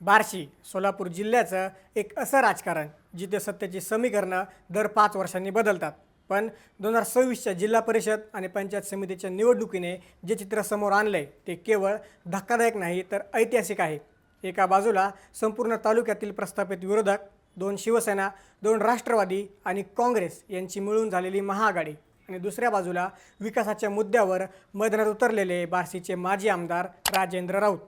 बार्शी सोलापूर जिल्ह्याचं एक असं राजकारण जिथे सत्तेची समीकरणं दर 5 वर्षांनी बदलतात. पण 2026च्या जिल्हा परिषद आणि पंचायत समितीच्या निवडणुकीने जे चित्र समोर आणलंय ते केवळ धक्कादायक नाही तर ऐतिहासिक आहे. एका बाजूला संपूर्ण तालुक्यातील प्रस्थापित विरोधक, 2 शिवसेना, 2 राष्ट्रवादी आणि काँग्रेस यांची मिळून झालेली महाआघाडी आणि दुसऱ्या बाजूला विकासाच्या मुद्द्यावर मैदानात उतरलेले बार्शीचे माजी आमदार राजेंद्र राऊत.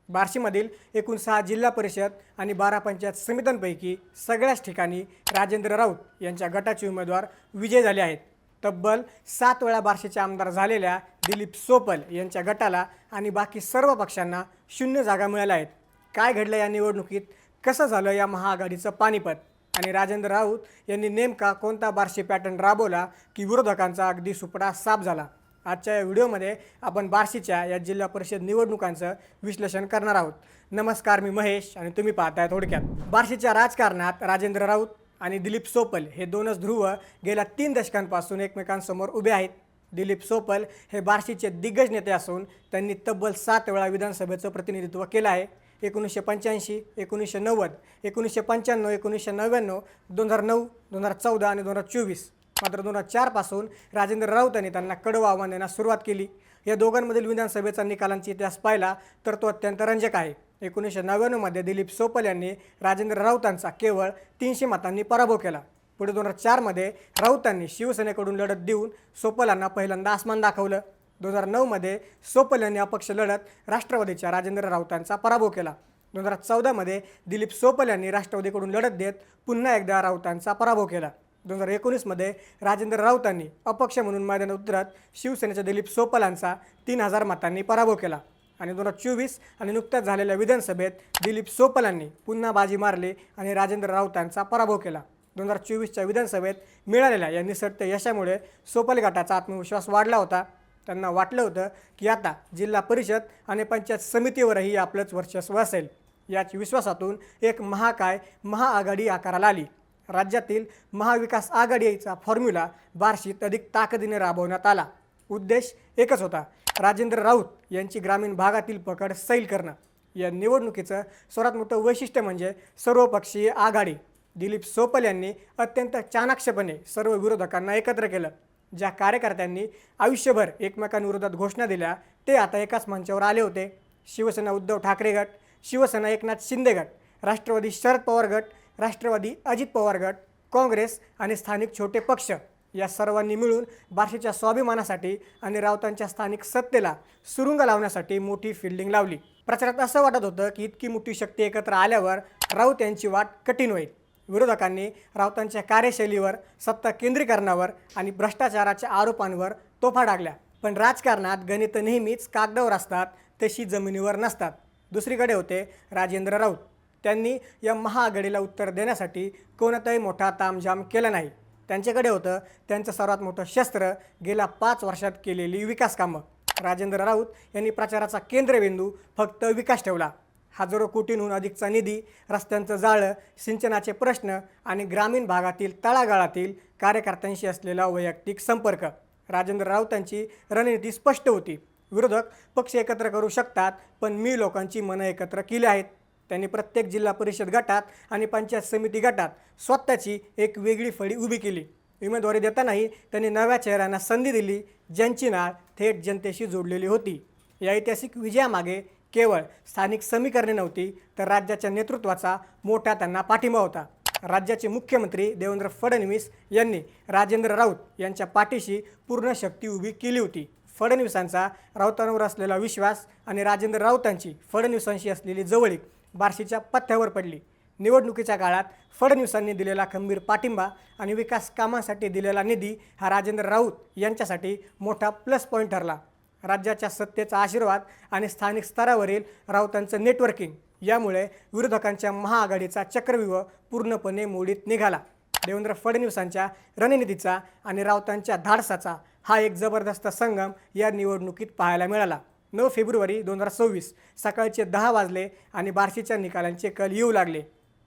बार्शीमधील एकूण 6 जिल्हा परिषद आणि 12 पंचायत समित्यांपैकी सगळ्याच ठिकाणी राजेंद्र राऊत यांच्या गटाचे उमेदवार विजयी झाले आहेत. तब्बल 7 वेळा बार्शीचे आमदार झालेल्या दिलीप सोपल यांच्या गटाला आणि बाकी सर्व पक्षांना 0 जागा मिळाल्या आहेत. काय घडलं या निवडणुकीत, कसं झालं या महाआघाडीचं पानिपत आणि राजेंद्र राऊत यांनी नेमका कोणता बार्शी पॅटर्न राबवला की विरोधकांचा अगदी सुपडा साफ झाला. आजच्या या व्हिडिओमध्ये आपण बार्शीच्या या जिल्हा परिषद निवडणुकांचं विश्लेषण करणार आहोत. नमस्कार, मी महेश आणि तुम्ही पाहताय थोडक्यात. बार्शीच्या राजकारणात राजेंद्र राऊत आणि दिलीप सोपल हे दोनच ध्रुव गेल्या 3 दशकांपासून एकमेकांसमोर उभे आहेत. दिलीप सोपल हे बार्शीचे दिग्गज नेते असून त्यांनी तब्बल 7 वेळा विधानसभेचं प्रतिनिधित्व केलं आहे. 1985, 1990, 1995, 1999, 2009, 2014 आणि 2024. मात्र 2004 पासून राजेंद्र राऊतांनी त्यांना कडवं आव्हान देण्यास सुरुवात केली. या दोघांमधील विधानसभेचा निकालांचा इतिहास पाहिला तर तो अत्यंत रंजक आहे. 1999 दिलीप सोपल यांनी राजेंद्र राऊतांचा केवळ 300 मतांनी पराभव केला. पुढे 2004 राऊतांनी शिवसेनेकडून लढत देऊन सोपलांना पहिल्यांदा आसमान दाखवलं. 2009 सोपल यांनी अपक्ष लढत राष्ट्रवादीच्या राजेंद्र राऊतांचा पराभव केला. 2014 दिलीप सोपल यांनी राष्ट्रवादीकडून लढत देत पुन्हा एकदा राऊतांचा पराभव केला. 2019 राजेंद्र राऊतांनी अपक्ष म्हणून मैदानात उतरत शिवसेनेच्या दिलीप सोपलांचा 3000 मतांनी पराभव केला. आणि 2024 आणि नुकत्याच झालेल्या विधानसभेत दिलीप सोपलांनी पुन्हा बाजी मारली आणि राजेंद्र राऊतांचा पराभव केला. 2024च्या विधानसभेत मिळालेल्या या निसटत्या यशामुळे सोपल गटाचा आत्मविश्वास वाढला होता. त्यांना वाटलं होतं की आता जिल्हा परिषद आणि पंचायत समितीवरही आपलंच वर्चस्व असेल. याच विश्वासातून एक महाआघाडी आकाराला आली. राज्यातील महाविकास आघाडीचा फॉर्म्युला बार्शीत अधिक ताकदीने राबवण्यात आला. उद्देश एकच होता, राजेंद्र राऊत यांची ग्रामीण भागातील पकड सैल करणं. या निवडणुकीचं सर्वात मोठं वैशिष्ट्य म्हणजे सर्वपक्षीय आघाडी. दिलीप सोपल यांनी अत्यंत चाणाक्षपणे सर्व विरोधकांना एकत्र केलं. ज्या कार्यकर्त्यांनी आयुष्यभर एकमेकांविरोधात घोषणा दिल्या ते आता एकाच मंचावर आले होते. शिवसेना उद्धव ठाकरे गट, शिवसेना एकनाथ शिंदे गट, राष्ट्रवादी शरद पवार गट, राष्ट्रवादी अजित पवार गट, काँग्रेस आणि स्थानिक छोटे पक्ष या सर्वांनी मिळून बार्शीच्या स्वाभिमानासाठी आणि राऊतांच्या स्थानिक सत्तेला सुरुंग लावण्यासाठी मोठी फिल्डिंग लावली. प्रचारात असं वाटत होतं की इतकी मोठी शक्ती एकत्र आल्यावर राऊत यांची वाट कठीण होईल. विरोधकांनी राऊतांच्या कार्यशैलीवर, सत्ता केंद्रीकरणावर आणि भ्रष्टाचाराच्या आरोपांवर तोफा डागल्या. पण राजकारणात गणितं नेहमीच कागदावर असतात, तशी जमिनीवर नसतात. दुसरीकडे होते राजेंद्र राऊत. त्यांनी या महाआघाडीला उत्तर देण्यासाठी कोणताही मोठा तामझाम केला नाही. त्यांच्याकडे होतं त्यांचं सर्वात मोठं शस्त्र, गेल्या 5 वर्षात केलेली विकास कामं. राजेंद्र राऊत यांनी प्रचाराचा केंद्रबिंदू फक्त विकास ठेवला. हजारो कोटींहून अधिकचा निधी, रस्त्यांचं जाळं, सिंचनाचे प्रश्न आणि ग्रामीण भागातील तळागाळातील कार्यकर्त्यांशी असलेला वैयक्तिक संपर्क. राजेंद्र राऊतांची रणनीती स्पष्ट होती. विरोधक पक्ष एकत्र करू शकतात, पण मी लोकांची मनं एकत्र केली आहेत. त्यांनी प्रत्येक जिल्हा परिषद गटात आणि पंचायत समिती गटात स्वतःची एक वेगळी फळी उभी केली. उमेदवारी देतानाही त्यांनी नव्या चेहऱ्यांना संधी दिली, ज्यांची नाळ थेट जनतेशी जोडलेली होती. या ऐतिहासिक विजयामागे केवळ स्थानिक समीकरणे नव्हती तर राज्याच्या नेतृत्वाचा मोठा त्यांना पाठिंबा होता. राज्याचे मुख्यमंत्री देवेंद्र फडणवीस यांनी राजेंद्र राऊत यांच्या पाठीशी पूर्ण शक्ती उभी केली होती. फडणवीसांचा राऊतांवर असलेला विश्वास आणि राजेंद्र राऊतांची फडणवीसांशी असलेली जवळीक बार्शीच्या पथ्यावर पडली. निवडणुकीच्या काळात फडणवीसांनी दिलेला खंबीर पाठिंबा आणि विकास कामांसाठी दिलेला निधी हा राजेंद्र राऊत यांच्यासाठी मोठा प्लस पॉईंट ठरला. राज्याच्या सत्तेचा आशीर्वाद आणि स्थानिक स्तरावरील राऊतांचं नेटवर्किंग यामुळे विरोधकांच्या महाआघाडीचा चक्रव्यूह पूर्णपणे मोडीत निघाला. देवेंद्र फडणवीसांच्या रणनीतीचा आणि राऊतांच्या धाडसाचा हा एक जबरदस्त संगम या निवडणुकीत पाहायला मिळाला. 9 फेब्रुवारी 2026 सकाळचे 10 वाजले आणि बार्शीच्या निकालांचे कल येऊ लागले.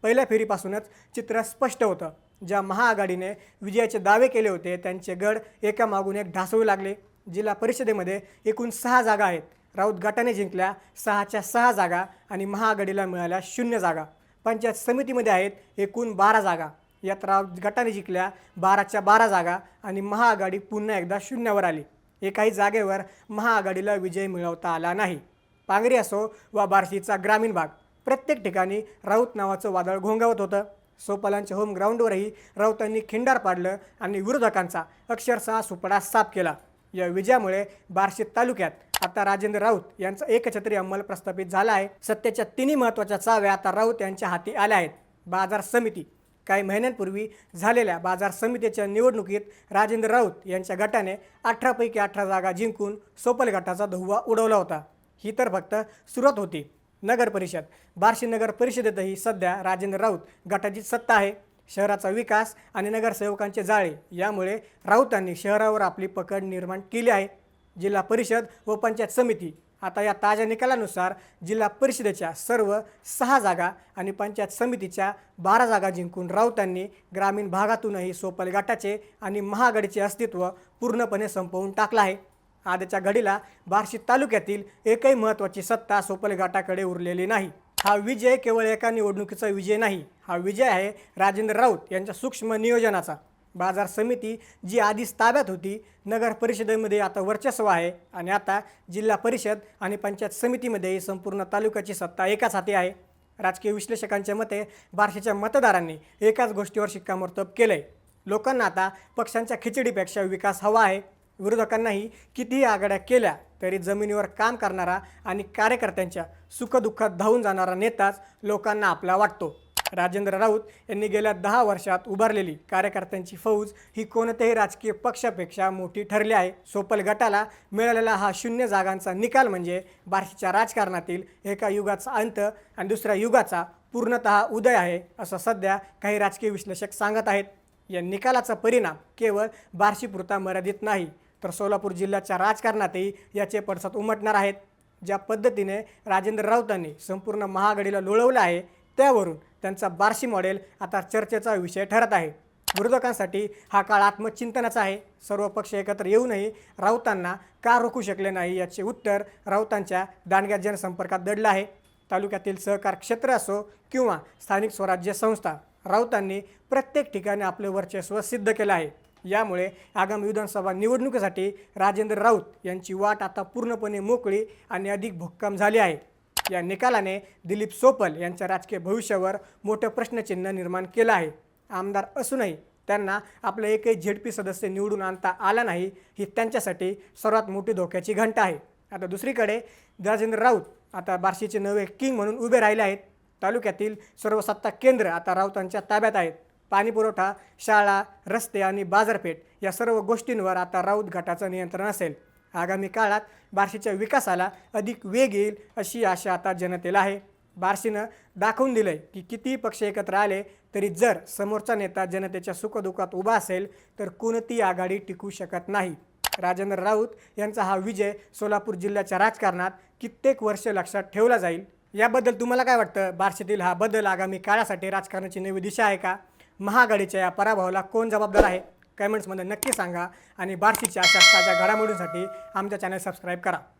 पहिल्या फेरीपासूनच चित्र स्पष्ट होतं. ज्या महाआघाडीने विजयाचे दावे केले होते त्यांचे गड एकामागून एक ढासळू लागले. जिल्हा परिषदेमध्ये एकूण 6 जागा आहेत. राऊत गटाने जिंकल्या 6च्या 6 जागा आणि महाआघाडीला मिळाल्या 0 जागा. पंचायत समितीमध्ये आहेत एकूण 12 जागा. यात राऊत गटाने जिंकल्या 12च्या 12 जागा आणि महाआघाडी पुन्हा एकदा शून्यावर आली. एकाही जागेवर महाआघाडीला विजय मिळवता आला नाही. पांगरी असो वा बार्शीचा ग्रामीण भाग, प्रत्येक ठिकाणी राऊत नावाचं वादळ घोंगावत होतं. सोपालांच्या होम ग्राउंडवरही राऊतांनी खिंडार पाडलं आणि विरोधकांचा अक्षरशः सुपडा साफ केला. या विजयामुळे बार्शी तालुक्यात आता राजेंद्र राऊत यांचा एकछत्री अंमल प्रस्थापित झाला आहे. सत्तेच्या तिन्ही महत्त्वाच्या चाव्या आता राऊत यांच्या हाती आल्या आहेत. बाजार समिती, काही महिन्यांपूर्वी झालेल्या बाजार समितीच्या निवडणुकीत राजेंद्र राऊत यांच्या गटाने 18 पैकी 18 जागा जिंकून सोपल गटाचा धुव्वा उडवला होता. ही तर फक्त सुरुवात होती. नगर परिषद, बार्शी नगर परिषदेतही सध्या राजेंद्र राऊत गटाची सत्ता आहे. शहराचा विकास आणि नगरसेवकांचे जाळे यामुळे राऊतांनी शहरावर आपली पकड निर्माण केली आहे. जिल्हा परिषद व पंचायत समिती, आता या ताज्या निकालानुसार जिल्हा परिषदेच्या सर्व 6 जागा आणि पंचायत समितीच्या 12 जागा जिंकून राऊतांनी ग्रामीण भागातूनही सोपल गटाचे आणि महाआघाडीचे अस्तित्व पूर्णपणे संपवून टाकलं आहे. आजच्या घडीला बार्शी तालुक्यातील एकही महत्त्वाची सत्ता सोपल गटाकडे उरलेली नाही. हा विजय केवळ एका निवडणुकीचा विजय नाही, हा विजय आहे राजेंद्र राऊत यांच्या सूक्ष्म नियोजनाचा. बाजार समिती जी आधीच ताब्यात होती, नगर परिषदेमध्ये आता वर्चस्व आहे आणि आता जिल्हा परिषद आणि पंचायत समितीमध्येही संपूर्ण तालुक्याची सत्ता एकाच हाती आहे. राजकीय विश्लेषकांच्या मते बार्शीच्या मतदारांनी एकाच गोष्टीवर शिक्कामोर्तब केलं आहे. लोकांना आता पक्षांच्या खिचडीपेक्षा विकास हवा आहे. विरोधकांनाही कितीही आघाड्या केल्या तरी जमिनीवर काम करणारा आणि कार्यकर्त्यांच्या सुखदुःखात धावून जाणारा नेताच लोकांना आपला वाटतो. राजेंद्र राऊत यांनी गेल्या 10 वर्षात उभारलेली कार्यकर्त्यांची फौज ही कोणत्याही राजकीय पक्षापेक्षा मोठी ठरली आहे. सोपल गटाला मिळालेला हा 0 जागांचा निकाल म्हणजे बार्शीच्या राजकारणातील एका युगाचा अंत आणि दुसऱ्या युगाचा पूर्णतः उदय आहे, असं सध्या काही राजकीय विश्लेषक सांगत आहेत. या निकालाचा परिणाम केवळ बार्शीपुरता मर्यादित नाही, तर सोलापूर जिल्ह्याच्या राजकारणातही याचे पडसाद उमटणार आहेत. ज्या पद्धतीने राजेंद्र राऊतांनी संपूर्ण महाआघाडीला लोळवलं आहे, त्यावरून त्यांचा बार्शी मॉडेल आता चर्चेचा विषय ठरत आहे. विरोधकांसाठी हा काळ आत्मचिंतनाचा आहे. सर्व पक्ष एकत्र येऊनही राऊतांना का रोखू शकले नाही याचे उत्तर राऊतांच्या दांडग्या जनसंपर्कात दडलं आहे. तालुक्यातील सहकार क्षेत्र असो किंवा स्थानिक स्वराज्य संस्था, राऊतांनी प्रत्येक ठिकाणी आपले वर्चस्व सिद्ध केलं आहे. यामुळे आगामी विधानसभा निवडणुकीसाठी राजेंद्र राऊत यांची वाट आता पूर्णपणे मोकळी आणि अधिक भक्कम झाली आहे. या निकालाने दिलीप सोपल यांच्या राजकीय भविष्यावर मोठं प्रश्नचिन्ह निर्माण केलं आहे. आमदार असूनही त्यांना आपला एकही झेडपी सदस्य निवडून आणता आला नाही, ही त्यांच्यासाठी सर्वात मोठी धोक्याची घंटा आहे. आता दुसरीकडे राजेंद्र राऊत आता बार्शीचे नवे किंग म्हणून उभे राहिले आहेत. तालुक्यातील सर्व सत्ता केंद्र आता राऊतांच्या ताब्यात आहेत. पाणीपुरवठा, शाळा, रस्ते आणि बाजारपेठ या सर्व गोष्टींवर आता राऊत गटाचं नियंत्रण असेल. आगामी काळात बार्शीच्या विकासाला अधिक वेग येईल अशी आशा आता जनतेला आहे. बार्शीनं दाखवून दिलंय की कितीही पक्ष एकत्र आले तरी जर समोरचा नेता जनतेच्या सुखदुःखात उभा असेल तर कोणतीही आघाडी टिकू शकत नाही. राजेंद्र राऊत यांचा हा विजय सोलापूर जिल्ह्याच्या राजकारणात कित्येक वर्ष लक्षात ठेवला जाईल. याबद्दल तुम्हाला काय वाटतं? बार्शीतील हा बदल आगामी काळासाठी राजकारणाची नवी दिशा आहे का? महाआघाडीच्या या पराभवाला कोण जबाबदार आहे? कमेंट्समध्ये नक्की सांगा आणि बार्शीच्या अशा ताज्या घडामोडींसाठी आमच्या चॅनल सबस्क्राईब करा.